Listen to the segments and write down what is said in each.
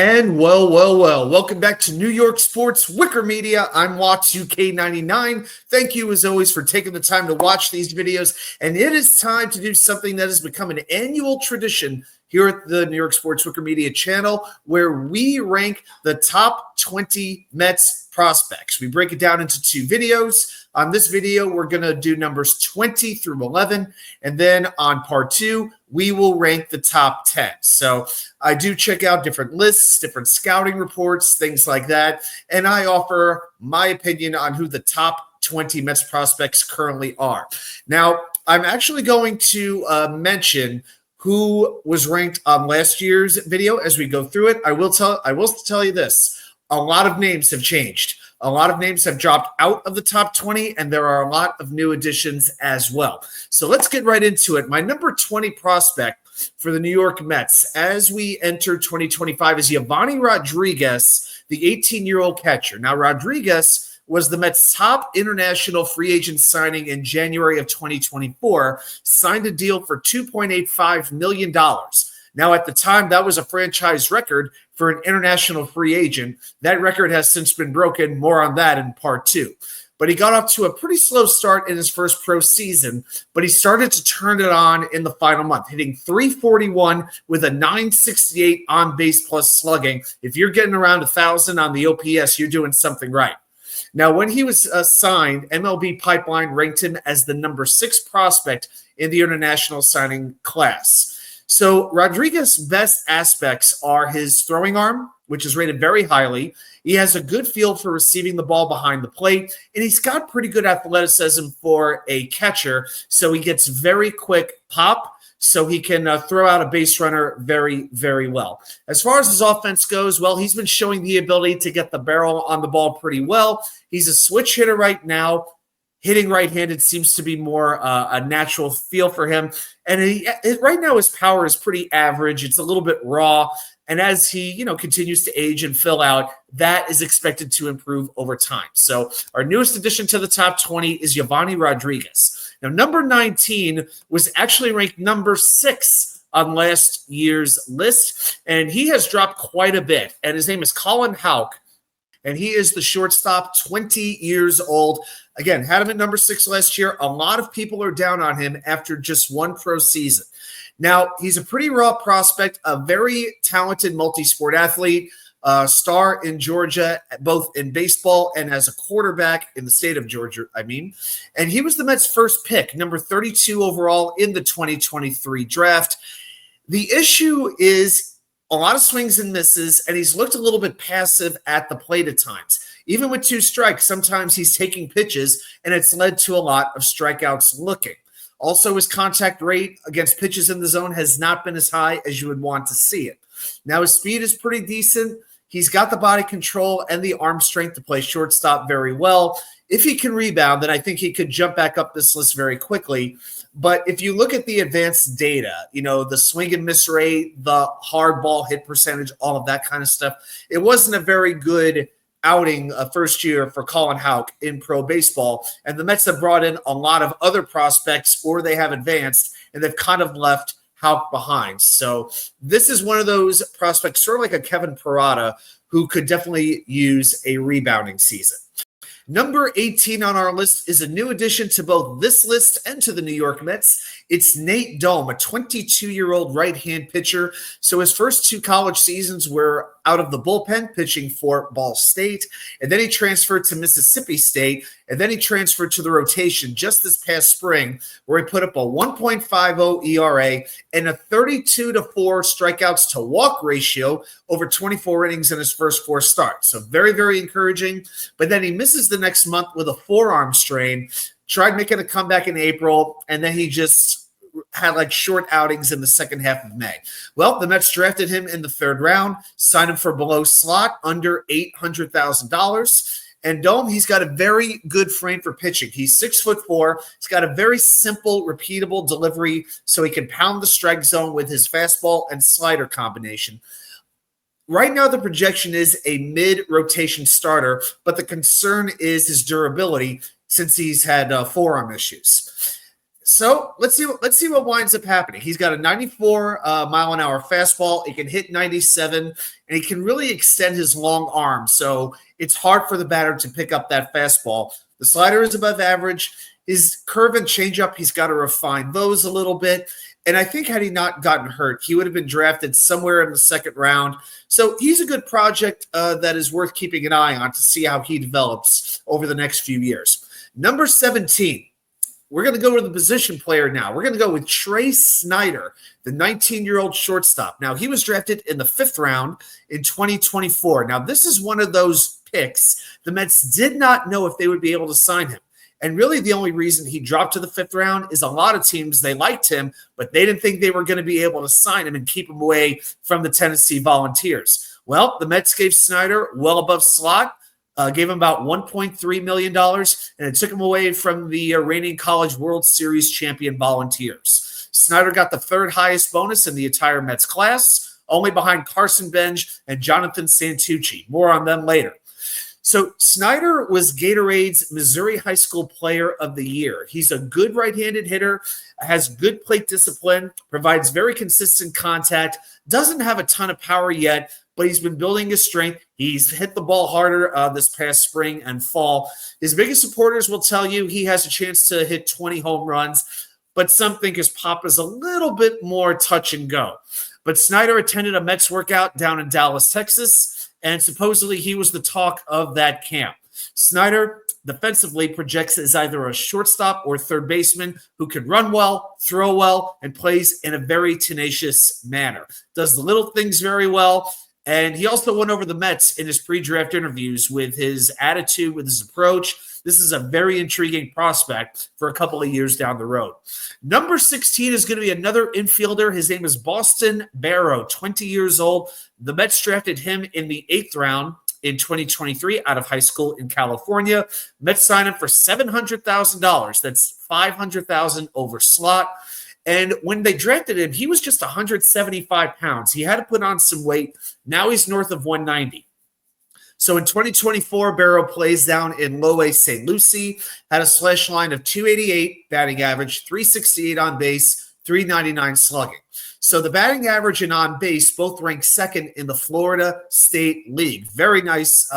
And well. Welcome back to New York Sports WickerMedia. I'm Watts UK99. Thank you, as always, for taking the time to watch these videos. And it is time to do something that has become an annual tradition here at the New York Sports WickerMedia channel, where we rank the top 20 Mets prospects. We break it down into two videos. On this video, we're going to do numbers 20 through 11. And then on part two, we will rank the top 10. So I do check out different lists, different scouting reports, things like that. And I offer my opinion on who the top 20 Mets prospects currently are. Now, I'm actually going to mention who was ranked on last year's video as we go through it. I will tell you this. A lot of names have changed. A lot of names have dropped out of the top 20, and there are a lot of new additions as well. So let's get right into it. My number 20 prospect for the New York Mets as we enter 2025 is Yovani Rodriguez, the 18-year-old catcher. Now, Rodriguez was the Mets' top international free agent signing in January of 2024, signed a deal for $2.85 million. Now, at the time, that was a franchise record for an international free agent. That record has since been broken. More on that in part two. But he got off to a pretty slow start in his first pro season, but he started to turn it on in the final month, hitting .341 with a .968 on base plus slugging. If you're getting around 1,000 on the OPS, you're doing something right. Now, when he was signed, MLB Pipeline ranked him as the number 6 prospect in the international signing class. So Rodriguez's best aspects are his throwing arm, which is rated very highly. He has a good feel for receiving the ball behind the plate, and he's got pretty good athleticism for a catcher, so he gets very quick pop, so he can throw out a base runner very, very well. As far as his offense goes, well, he's been showing the ability to get the barrel on the ball pretty well. He's a switch hitter right now. Hitting right-handed seems to be more a natural feel for him. And right now his power is pretty average. It's a little bit raw. And as he, continues to age and fill out, that is expected to improve over time. So our newest addition to the top 20 is Yovani Rodriguez. Now, number 19 was actually ranked number 6 on last year's list, and he has dropped quite a bit. And his name is Colin Houck, and he is the shortstop, 20 years old. Again, had him at number 6 last year. A lot of people are down on him after just one pro season. Now, he's a pretty raw prospect, a very talented multi-sport athlete, star in Georgia, both in baseball and as a quarterback in the state of Georgia, And he was the Mets' first pick, number 32 overall in the 2023 draft. The issue is a lot of swings and misses, and he's looked a little bit passive at the plate at times. Even with 2 strikes, sometimes he's taking pitches, and it's led to a lot of strikeouts looking. Also, his contact rate against pitches in the zone has not been as high as you would want to see it. Now, his speed is pretty decent. He's got the body control and the arm strength to play shortstop very well. If he can rebound, then I think he could jump back up this list very quickly. But if you look at the advanced data, the swing and miss rate, the hard ball hit percentage, all of that kind of stuff, it wasn't a very good outing first year for Colin Houck in pro baseball. And the Mets have brought in a lot of other prospects, or they have advanced, and they've kind of left Houck behind. So this is one of those prospects, sort of like a Kevin Parada, who could definitely use a rebounding season. Number 18 on our list is a new addition to both this list and to the New York Mets. It's Nate Dome, a 22-year-old right-hand pitcher. So his first 2 college seasons were out of the bullpen, pitching for Ball State. And then he transferred to Mississippi State. And then he transferred to the rotation just this past spring, where he put up a 1.50 ERA and a 32-4 strikeouts to walk ratio over 24 innings in his first 4 starts. So very, very encouraging. But then he misses the next month with a forearm strain, tried making a comeback in April, and then he just had short outings in the second half of May. Well, the Mets drafted him in the 3rd round, signed him for below slot, under $800,000. And Dome, he's got a very good frame for pitching. He's 6'4". He's got a very simple, repeatable delivery, so he can pound the strike zone with his fastball and slider combination. Right now, the projection is a mid-rotation starter, but the concern is his durability since he's had forearm issues. So let's see what winds up happening. He's got a 94 mile an hour fastball. He can hit 97, and he can really extend his long arm. So it's hard for the batter to pick up that fastball. The slider is above average. His curve and changeup, he's got to refine those a little bit. And I think had he not gotten hurt, he would have been drafted somewhere in the second round. So he's a good project that is worth keeping an eye on to see how he develops over the next few years. Number 17. We're going to go to the position player now. We're going to go with Trey Snyder, the 19-year-old shortstop. Now, he was drafted in the 5th round in 2024. Now, this is one of those picks the Mets did not know if they would be able to sign him. And really the only reason he dropped to the 5th round is a lot of teams, they liked him, but they didn't think they were going to be able to sign him and keep him away from the Tennessee Volunteers. Well, the Mets gave Snyder well above slot. Gave him about $1.3 million, and it took him away from the reigning College World Series champion Volunteers. Snyder got the 3rd highest bonus in the entire Mets class, only behind Carson Benj and Jonathan Santucci. More on them later. So Snyder was Gatorade's Missouri High School Player of the Year. He's a good right-handed hitter, has good plate discipline, provides very consistent contact, doesn't have a ton of power yet, but he's been building his strength. He's hit the ball harder this past spring and fall. His biggest supporters will tell you he has a chance to hit 20 home runs, but some think his pop is a little bit more touch and go. But Snyder attended a Mets workout down in Dallas, Texas, and supposedly he was the talk of that camp. Snyder defensively projects as either a shortstop or third baseman who can run well, throw well, and plays in a very tenacious manner. Does the little things very well. And he also won over the Mets in his pre-draft interviews with his attitude, with his approach. This is a very intriguing prospect for a couple of years down the road. Number 16 is going to be another infielder. His name is Boston Barrow, 20 years old. The Mets drafted him in the 8th round in 2023 out of high school in California. Mets signed him for $700,000. That's $500,000 over slot. And when they drafted him, he was just 175 pounds. He had to put on some weight. Now he's north of 190. So in 2024, Barrow plays down in Low A St. Lucie, had a slash line of 288 batting average, 368 on base, 399 slugging. So the batting average and on base both rank 2nd in the Florida State League. Very nice,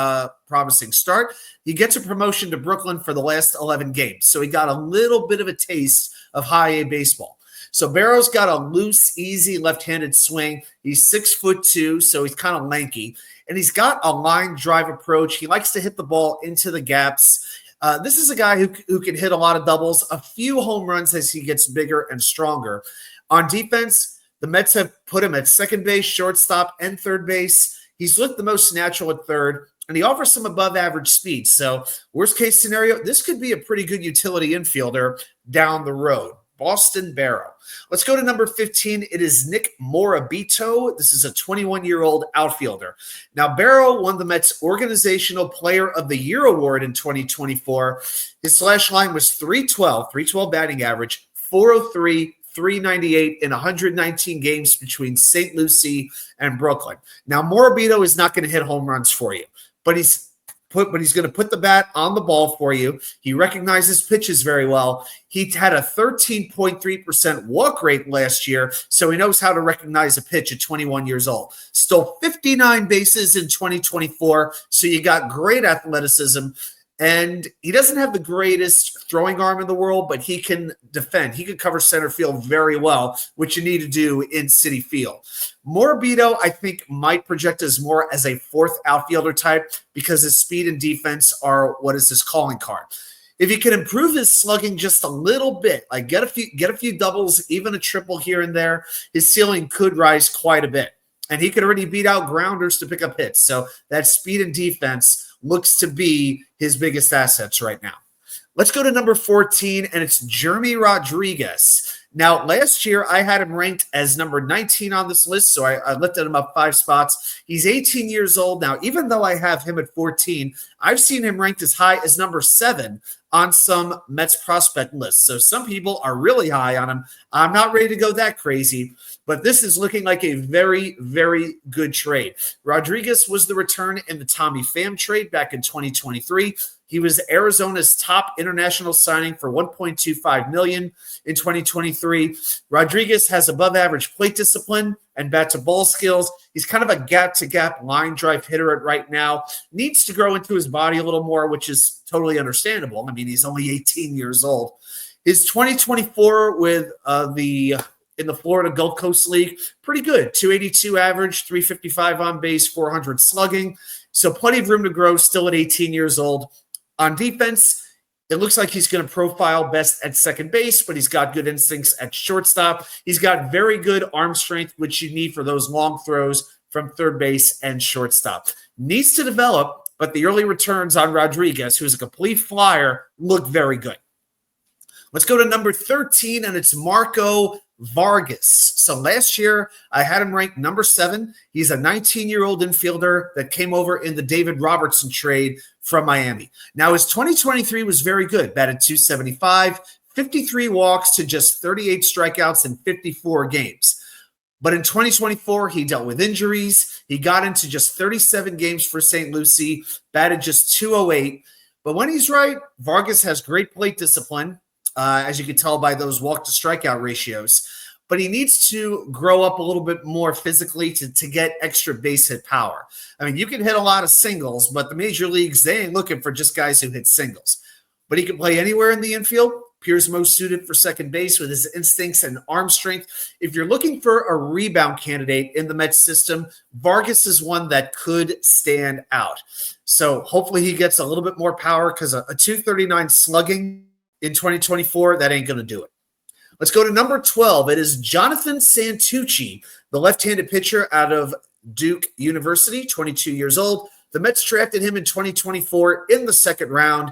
promising start. He gets a promotion to Brooklyn for the last 11 games. So he got a little bit of a taste of high A baseball. So Barrow's got a loose, easy left-handed swing. He's 6'2", so he's kind of lanky. And he's got a line drive approach. He likes to hit the ball into the gaps. This is a guy who can hit a lot of doubles, a few home runs as he gets bigger and stronger. On defense, the Mets have put him at second base, shortstop, and third base. He's looked the most natural at third, and he offers some above-average speed. So worst-case scenario, this could be a pretty good utility infielder down the road. Boston Barrow. Let's go to number 15. It is Nick Morabito. This is a 21-year-old outfielder. Now, Barrow won the Mets Organizational Player of the Year award in 2024. His slash line was 312 batting average, 403, 398 in 119 games between St. Lucie and Brooklyn. Now, Morabito is not going to hit home runs for you, but he's going to put the bat on the ball for you. He recognizes pitches very well. He had a 13.3% walk rate last year, so he knows how to recognize a pitch at 21 years old. Stole 59 bases in 2024, so you got great athleticism. And he doesn't have the greatest throwing arm in the world, but he can defend. He can cover center field very well, which you need to do in Citi Field. Morabito, I think, might project as more as a 4th outfielder type because his speed and defense are what is his calling card. If he can improve his slugging just a little bit, like get a few doubles, even a triple here and there, his ceiling could rise quite a bit. And he could already beat out grounders to pick up hits. So that speed and defense looks to be his biggest assets right now. Let's go to number 14, and it's Jeremy Rodriguez. Now, last year, I had him ranked as number 19 on this list, so I lifted him up 5 spots. He's 18 years old now. Even though I have him at 14, I've seen him ranked as high as number 7 on some Mets prospect lists. So some people are really high on him. I'm not ready to go that crazy, but this is looking like a very, very good trade. Rodriguez was the return in the Tommy Pham trade back in 2023. He was Arizona's top international signing for $1.25 million in 2023. Rodriguez has above average plate discipline and bat to ball skills. He's kind of a gap to gap line drive hitter right now. Needs to grow into his body a little more, which is totally understandable. I mean, he's only 18 years old. His 2024 with in the Florida Gulf Coast League, pretty good. 282 average, 355 on base, 400 slugging. So plenty of room to grow still at 18 years old. On defense, it looks like he's going to profile best at second base, but he's got good instincts at shortstop. He's got very good arm strength, which you need for those long throws from third base and shortstop. Needs to develop, but the early returns on Rodriguez, who's a complete flyer, look very good. Let's go to number 13, and it's Marco Vargas. So last year, I had him ranked number 7. He's a 19-year-old infielder that came over in the David Robertson trade from Miami. Now, his 2023 was very good. Batted .275, 53 walks to just 38 strikeouts in 54 games. But in 2024, he dealt with injuries. He got into just 37 games for St. Lucie, batted just .208. But when he's right, Vargas has great plate discipline, as you can tell by those walk to strikeout ratios. But he needs to grow up a little bit more physically to get extra base hit power. I mean, you can hit a lot of singles, but the major leagues, they ain't looking for just guys who hit singles. But he can play anywhere in the infield. Appears most suited for second base with his instincts and arm strength. If you're looking for a rebound candidate in the Mets system, Vargas is one that could stand out. So hopefully he gets a little bit more power, because a 239 slugging in 2024, that ain't going to do it. Let's go to number 12. It is Jonathan Santucci, the left-handed pitcher out of Duke University, 22 years old. The Mets drafted him in 2024 in the second round.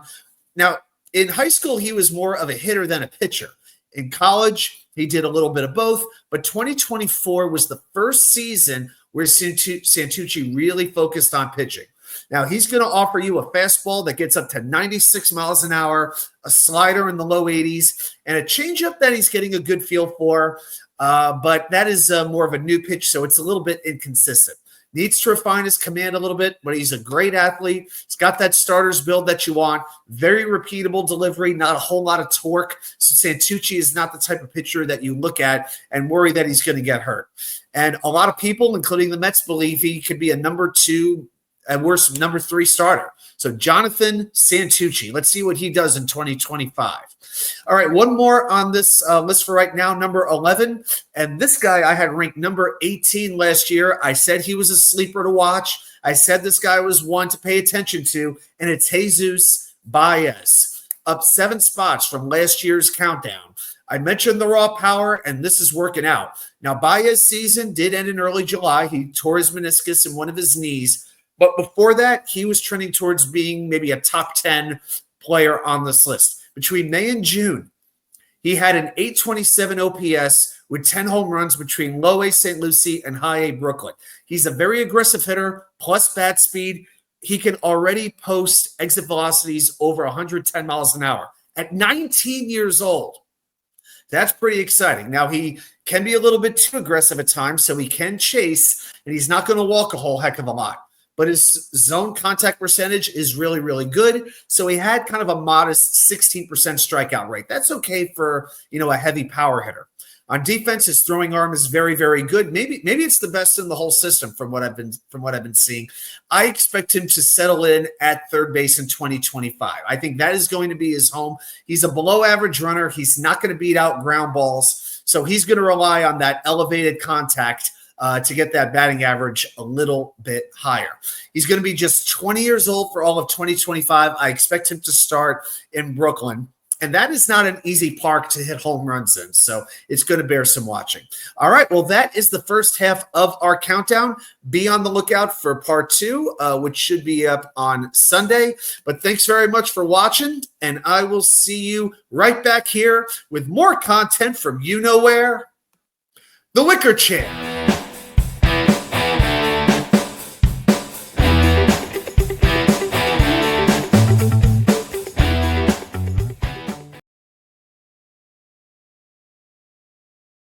Now, in high school, he was more of a hitter than a pitcher. In college, he did a little bit of both, but 2024 was the first season where Santucci really focused on pitching. Now, he's going to offer you a fastball that gets up to 96 miles an hour, a slider in the low 80s, and a changeup that he's getting a good feel for. But that is more of a new pitch, so it's a little bit inconsistent. Needs to refine his command a little bit, but he's a great athlete. He's got that starter's build that you want. Very repeatable delivery, not a whole lot of torque. So Santucci is not the type of pitcher that you look at and worry that he's going to get hurt. And a lot of people, including the Mets, believe he could be a number 2, at worst, number 3 starter. So Jonathan Santucci, let's see what he does in 2025. All right, one more on this list for right now, number 11. And this guy I had ranked number 18 last year. I said he was a sleeper to watch. I said this guy was one to pay attention to, and it's Jesus Baez, up 7 spots from last year's countdown. I mentioned the raw power, and this is working out. Now, Baez's season did end in early July. He tore his meniscus in one of his knees. But before that, he was trending towards being maybe a top 10 player on this list. Between May and June, he had an 827 OPS with 10 home runs between low A St. Lucie and high A Brooklyn. He's a very aggressive hitter, plus bat speed. He can already post exit velocities over 110 miles an hour at 19 years old. That's pretty exciting. Now, he can be a little bit too aggressive at times, so he can chase, and he's not going to walk a whole heck of a lot. But his zone contact percentage is really, really good. So he had kind of a modest 16% strikeout rate. That's okay for, a heavy power hitter. On defense, his throwing arm is very, very good. Maybe it's the best in the whole system from what I've been seeing. I expect him to settle in at third base in 2025. I think that is going to be his home. He's a below average runner. He's not going to beat out ground balls. So he's going to rely on that elevated contact to get that batting average a little bit higher. He's going to be just 20 years old for all of 2025. I expect him to start in Brooklyn. And that is not an easy park to hit home runs in. So it's going to bear some watching. All right. Well, that is the first half of our countdown. Be on the lookout for part 2, which should be up on Sunday. But thanks very much for watching. And I will see you right back here with more content from you know where, the Wicker Chair.